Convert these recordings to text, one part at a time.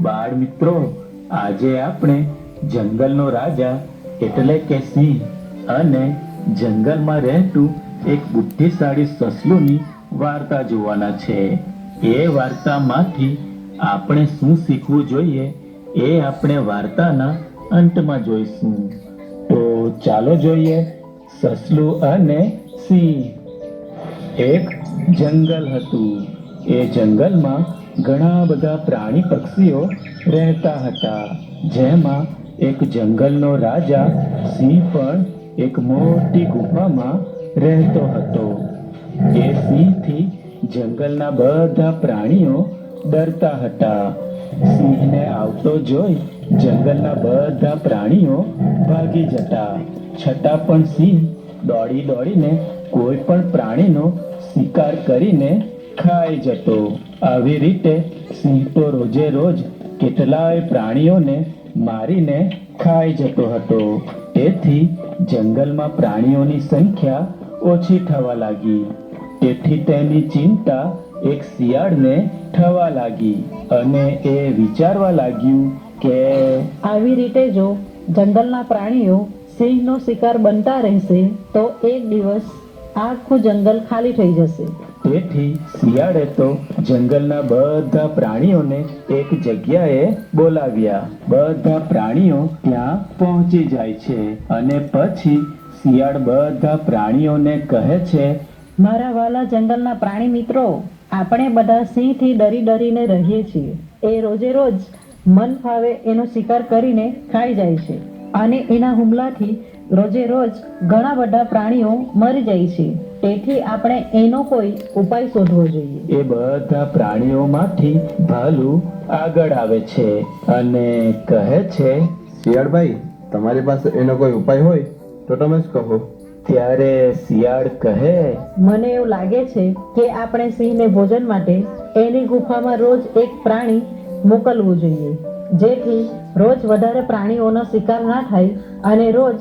બાળ મિત્રો, આજે આપણે જંગલનો રાજા એટલે કે સિંહ અને જંગલમાં રહેતું એક બુદ્ધિશાળી સસલુંની વાર્તા જોવાના છે. એ વાર્તામાંથી આપણે શું શીખવું જોઈએ એ આપણે વાર્તાના અંતમાં જોઈશું. તો ચાલો જોઈએ. સસલું અને સિંહ. એક જંગલ હતું. એ જંગલમાં ઘણા બધા પ્રાણી પક્ષીઓ રહેતા હતા. જેમાં એક જંગલનો રાજા સિંહ પણ એક મોટી ગુફામાં રહેતો હતો. એ સિંહથી જંગલના બધા પ્રાણીઓ ડરતા હતા. સિંહને આવતો જોઈ જંગલના બધા પ્રાણીઓ ભાગી જતા. છતાં પણ સિંહ દોડી દોડીને કોઈ પણ પ્રાણીનો શિકાર કરીને ખાઈ જતો. આવી રીતે સિંહ તો રોજે રોજ કેટલાય પ્રાણીઓને મારીને ખાઈ જતો હતો. તેથી જંગલમાં પ્રાણીઓની સંખ્યા ઓછી થવા લાગી. તેથી તેની ચિંતા એક શિયાળને થવા લાગી અને એ વિચારવા લાગ્યું કે આવી રીતે જો જંગલના પ્રાણીઓ સિંહનો શિકાર બનતા રહેશે તો એક દિવસ આખું જંગલ ખાલી થઈ જશે. તેથી શિયાળે તો જંગલના બધા પ્રાણીઓને એક જગ્યાએ બોલાવ્યા. બધા પ્રાણીઓ ત્યાં પહોંચી જાય છે અને પછી શિયાળ બધા પ્રાણીઓને કહે છે, મારા વાલા જંગલના પ્રાણી મિત્રો, આપણે બધા સિંહથી ડરી ડરીને રહીએ છીએ. એ રોજે રોજ મન ફાવે એનો શિકાર કરીને ખાઈ જાય છે અને એના હુમલાથી રોજે રોજ ઘણા બધા પ્રાણીઓ મરી જાય છે. તેથી આપણે એનો કોઈ ઉપાય શોધવો જોઈએ. એ બધા પ્રાણીઓમાંથી ભાલું આગળ આવે છે અને કહે છે, શિયાળભાઈ, તમારી પાસે એનો કોઈ ઉપાય હોય તો તમે જ કહો. ત્યારે શિયાળ કહે, મને એવું લાગે છે કે આપણે સિંહને ભોજન માટે એની ગુફામાં રોજ એક પ્રાણી મોકલવું જોઈએ, જેથી રોજ વધારે પ્રાણીઓનો શિકાર ના થાય અને રોજ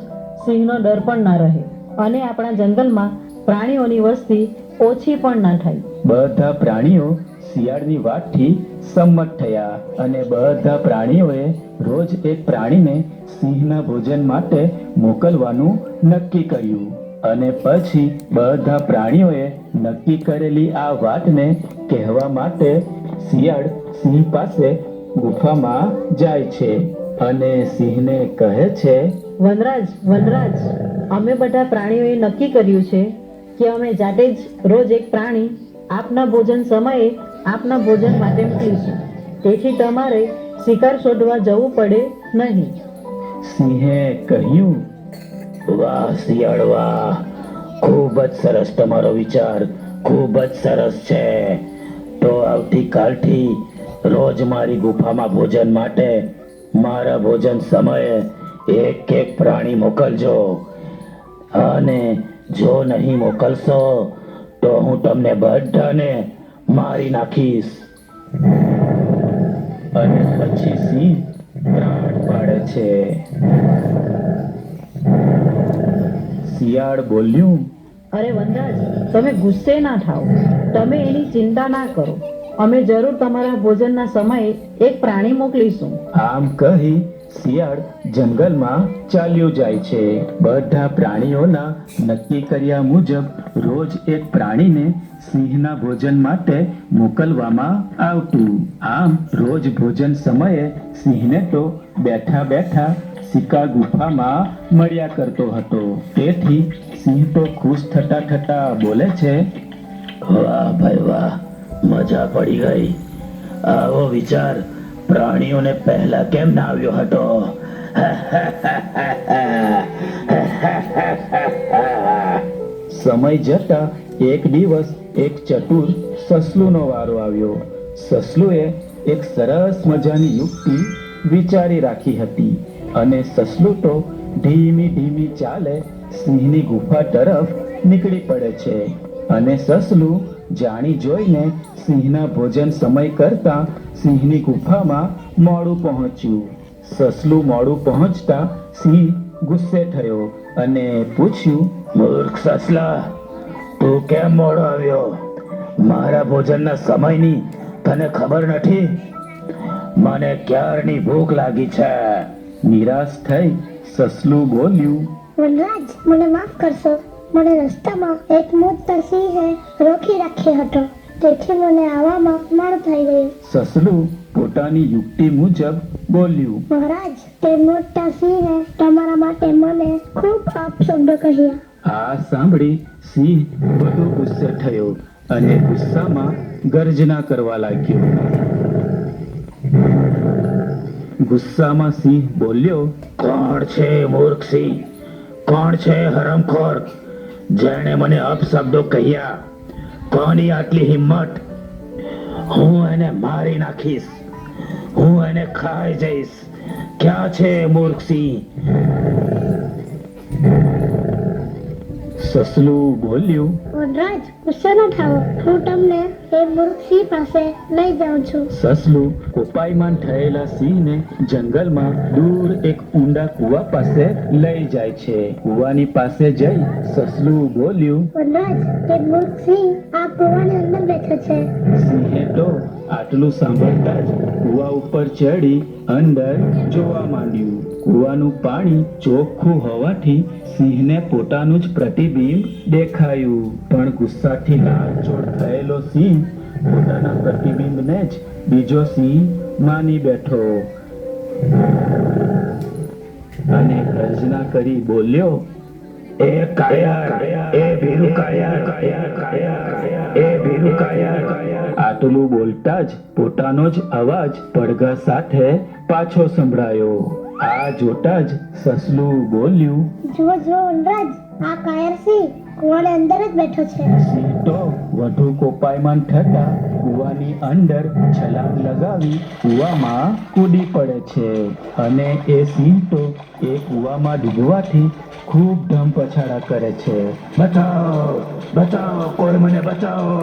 સિંહનો ડર પણ ના રહે અને આપણા જંગલમાં પ્રાણીઓની વસ્તી ઓછી પણ ના થાય. બધા પ્રાણીઓ શિયાળની વાતથી સંમત થયા અને બધા પ્રાણીઓએ રોજ એક પ્રાણીને સિંહના ભોજન માટે મોકલવાનું નક્કી કર્યું. અને પછી બધા પ્રાણીઓએ નક્કી કરેલી આ વાતને કહેવા માટે શિયાળ સિંહ પાસે ગુફામાં જાય છે અને સિંહને કહે છે, વનરાજ, વનરાજ, અમે બધા પ્રાણીઓએ નક્કી કર્યું છે કે અમે જાતે જ રોજ એક પ્રાણી આપના ભોજન સમયે આપના ભોજન માટે મોકલીશું. તેથી તમારે શિકાર શોધવા જવું પડે નહીં. સિંહે કહ્યું, વાહ શિયાળ વાહ, ખૂબ જ સરસ તમારો વિચાર, ખૂબ જ સરસ છે. તો આવતીકાલથી રોજ મારી ગુફામાં ભોજન માટે મારા ભોજન સમયે એક એક પ્રાણી મોકલજો અને જો નહીં મોકલશો તો હું તમને બધાને મારી નાખીશ. અને પછી સિંહ પ્રાણ પાડે છે. શિયાળ બોલ્યું, અરે વનરાજ, તમે ગુસ્સે ના થાઓ. તમે એની ચિંતા ના કરો. અમે જરૂર તમારા ભોજનના સમયે એક પ્રાણી મોકલીશું. આમ કહી શિયાળ જંગલમાં ચાલ્યો જાય છે. બધા પ્રાણીઓના નક્કી કર્યા મુજબ રોજ એક પ્રાણીને સિંહના ભોજન માટે મોકલવામાં આવતું. આમ રોજ ભોજન સમયે સિંહને તો બેઠા બેઠા શિકાર ગુફામાં મળ્યા કરતો હતો. તેથી સિંહ તો ખુશ થતા થતા બોલે છે, વાહ ભાઈ વાહ, મજા પડી ગઈ. આવો વિચાર પ્રાણીઓને પહેલા કેમ ના આવ્યો હતો? સમય જતા એક દિવસ એક ચતુર સસલુનો વારો આવ્યો. સસલુએ એક સરસ મજાની યુક્તિ વિચારી રાખી હતી અને સસલું તો ધીમી ધીમી ચાલે સિંહની ગુફા તરફ નીકળી પડે છે. અને સસલું જાણી જોઈને સિંહના ભોજન સમય કરતા સિંહની ગુફામાં મોડું પહોંચ્યું. સસલું મોડું પહોંચતા સિંહ ગુસ્સે થયો અને પૂછ્યું, મૂર્ખ સસલા, તું કેમ મોડો આવ્યો? મારા ભોજનના સમયની તને ખબર નથી? મને ક્યારની ભૂખ લાગી છે. નિરાશ થઈ સસલું બોલ્યું, વનરાજ, મને માફ કરશો. મને રસ્તામાં એક મોટા સિંહે રોકી રાખ્યો હતો, તેથી મને આવવામાં મોડું થઈ ગયું. સસલું પોતાની યુક્તિ મુજબ બોલ્યું, મહારાજ, તે મોટા સિંહે તમારા માટે મને ખૂબ અપશબ્દો કહ્યા. આ સાંભળી સિંહ વધુ ગુસ્સે થયો અને ગુસ્સામાં ગર્જના કરવા લાગ્યો. ગુસ્સામાં સિંહ બોલ્યો, કોણ છે મૂર્ખ સિંહ? કોણ છે હરામખોર જેણે મને અપશબ્દો કહ્યા? કોની આટલી હિંમત? હું એને મારી નાખીશ. હું એને ખાઈ જઈશ. ક્યાં છે મૂર્ખ સિંહ? સસલું બોલ્યું, વનરાજ, ગુસ્સે ન થાઓ. હું તમને એ મૂર્ખ સિંહ પાસે લઈ જાઉં છું. સસલું કોપાયમાન થયેલા સિંહને જંગલમાં દૂર એક ઊંડા કૂવા પાસે લઈ જાય છે. કૂવાની પાસે જઈ સસલું બોલ્યું, વનરાજ, તે મૂર્ખ સિંહ આ કૂવાની અંદર બેઠો છે. સિંહે તો આટલું સાંભળતા જ કૂવા ઉપર ચડી અંદર જોવા માંડ્યું. કૂવાનું પાણી ચોખ્ખું હોવાથી સિંહને પોતાનું જ પ્રતિબિંબ દેખાયું. પણ ગુસ્સાથી લાલચોળ થયેલો સિંહ પોતાના પ્રતિબિંબને જ બીજો સિંહ માની બેઠો અને ગર્જના કરી બોલ્યો, એ કાયર, એ ભીરુ કાયર, એ ભીરુ કાયર. આટલું બોલતા જ પોતાનો જ અવાજ પડઘા સાથે પાછો સંભળાયો. આ જોતા જ સસલું બોલ્યું, જુઓ જુઓ વનરાજ, આ કાયર સિંહ કૂવાની અંદર જ બેઠો છે. સિંહ તો વધુ કોપાયમાન થતા કૂવાની અંદર છલાંગ લગાવી કૂવામાં કૂદી પડે છે અને એ સિંહ તો એ કૂવામાં ડૂબવાથી ખૂબ ધમપછાડા કરે છે. બચાવો, બચાવો, કોઈ મને બચાવો,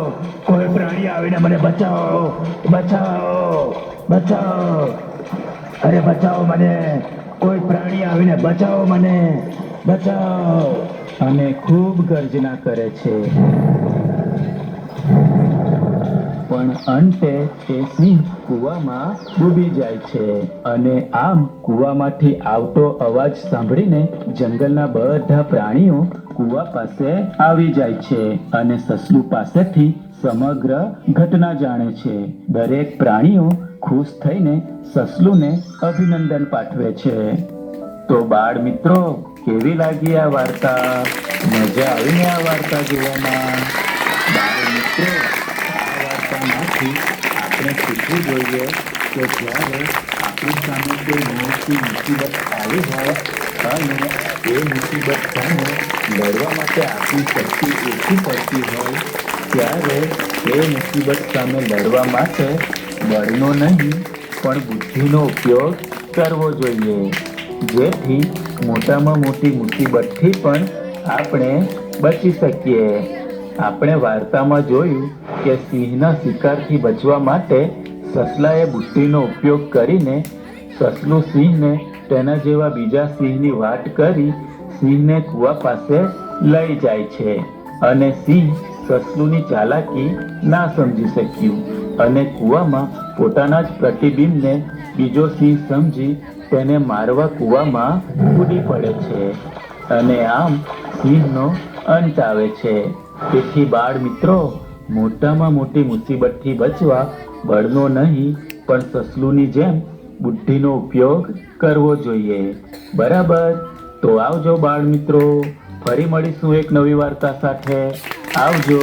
કોઈ પ્રાણી આવીને મને બચાવો, બચાવો, બચાવો, અરે બચાવો મને, કોઈ પ્રાણી આવીને બચાવો મને, બચાવો. અને ખૂબ ગર્જના કરે છે. પણ અંતે તે સિંહ કૂવામાં ડૂબી જાય છે અને આમ કૂવામાંથી આવતો અવાજ સાંભળીને જંગલના બધા પ્રાણીઓ કૂવા પાસે આવી જાય છે અને સસલું પાસેથી સમગ્ર ઘટના જાણે છે. દરેક પ્રાણીઓ ખુશ થઈને સસલુંને અભિનંદન પાઠવે છે. તો બાળ મિત્રો, કેવી લાગી આ વાર્તા? મજા આવીને આ વાર્તા જોવામાં? બાળ મિત્રો, આ વાર્તામાંથી આપણે શીખવું જોઈએ કે જ્યારે આપણી સામે કોઈ મોટી મુસીબત આવી હોય અને એ મુસીબત સામે લડવા માટે આપણી શક્તિ ઓછી પડતી હોય ત્યારે એ મુસીબત સામે લડવા માટે બળનો નહીં પણ બુદ્ધિનો ઉપયોગ કરવો જોઈએ, જેથી મોટામાં મોટી મુસીબતથી પણ આપણે બચી શકીએ. આપણે વાર્તામાં જોયું કે સિંહના શિકારથી બચવા માટે સસલાએ બુદ્ધિનો ઉપયોગ કરીને સસલું સિંહને તેના જેવા બીજા સિંહની વાટ કરી સિંહને કૂવા પાસે લઈ જાય છે અને સિંહ સસલુંની ચાલાકી ના સમજી શક્યું અને કૂવામાં પોતાના જ પ્રતિબિંબને બીજો સિંહ સમજી તેને મારવા કૂવામાં કૂદી પડે છે અને આમ સિંહનો અંત આવે છે. તેથી બાળ મિત્રો, મોટામાં મોટી મુસીબતથી બચવા બળનો નહીં પણ સસલુંની જેમ બુદ્ધિનો ઉપયોગ કરવો જોઈએ. બરાબર? તો આવજો બાળ મિત્રો, ફરી મળીશું એક નવી વાર્તા સાથે. આવજો.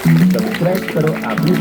સબસ્ક્રાઇબ કરો આપણી